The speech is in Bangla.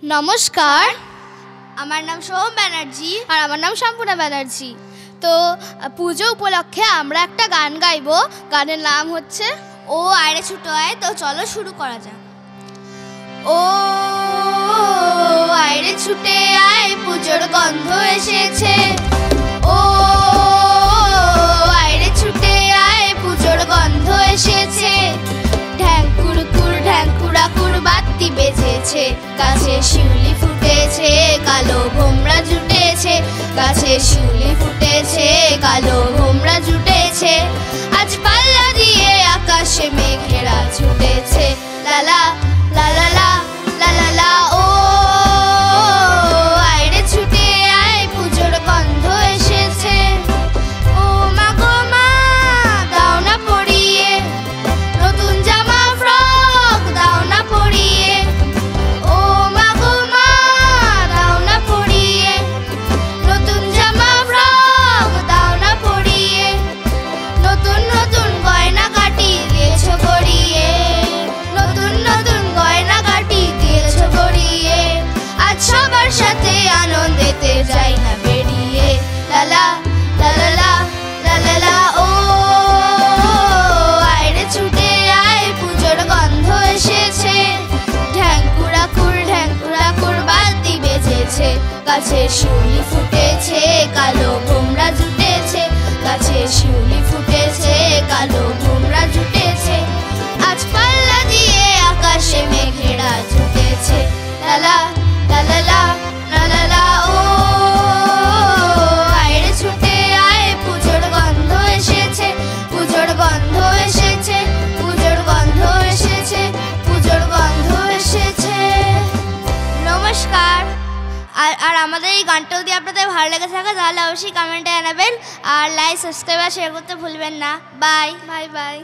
নমস্কার, আমার নাম সোহম ব্যানার্জি আর আমার নাম সম্পূর্ণা ব্যানার্জি। তো পুজো উপলক্ষে আমরা একটা গান গাইবো। গানের নাম হচ্ছে ও আয়রে ছুটো আয়। তো চলো শুরু করা যাক। ও আয়রে ছুটে আয়, পুজোর গন্ধ এসেছে। ও আয়রে ছুটে আয়, পুজোর গন্ধ এসেছে। ঢ্যাঙ্কুড়াকুর বাতি বেজেছে, গাছে শিউলি ফুটেছে, কালো ভোমরা জুটেছে। গাছে শিউলি ফুটেছে, কালো ভোমরা জুটেছে। আজ পাল্লা দিয়ে আকাশে মেঘেরা ছুটেছে। লালা লালা লালা ও আয়রে ছুটে আয়, পুজোর গন্ধ এসেছে। ও মা গো মা, দাও না পরিয়ে নতুন জামা ফ্রক, দাও না পরিয়ে। ও মা গো মা, দাও না পরিয়ে নতুন জামা ফ্রক, দাও না পরিয়ে। নতুন নতুন গয়না কাটি দিয়েছো গড়িয়ে, নতুন নতুন গয়না কাটি দিয়েছো গড়িয়ে। আজ সবার সাথে আনন্দেতে যাই না বেরিয়ে। লালা লালা লালা ও আয়রে ছুটে আয়, পুজোর গন্ধ এসেছে। ঢ্যাঙ্কুড়াকুর বাতি বেজেছে, গাছে শিউলি ফুটেছে, কালো ভোমরা জুটেছে। গাছে শিউলি ফুটেছে, কালো ভোমরা জুটেছে। আজ পাল্লা দিয়ে আকাশে মেঘেরা জুটেছে। লালা লালা লালা ও আয়রে ছুটে আয়, পুজোর গন্ধ এসেছে। পুজোর গন্ধ এসেছে, পুজোর গন্ধ এসেছে, পুজোর গন্ধ এসেছে। নমস্কার। আর আমাদের এই গানটা যদি আপনাদের ভালো লেগে থাকে তাহলে অবশ্যই কমেন্টে জানাবেন, আর লাইক, সাবস্ক্রাইব আর শেয়ার করতে ভুলবেন না। Bye bye bye.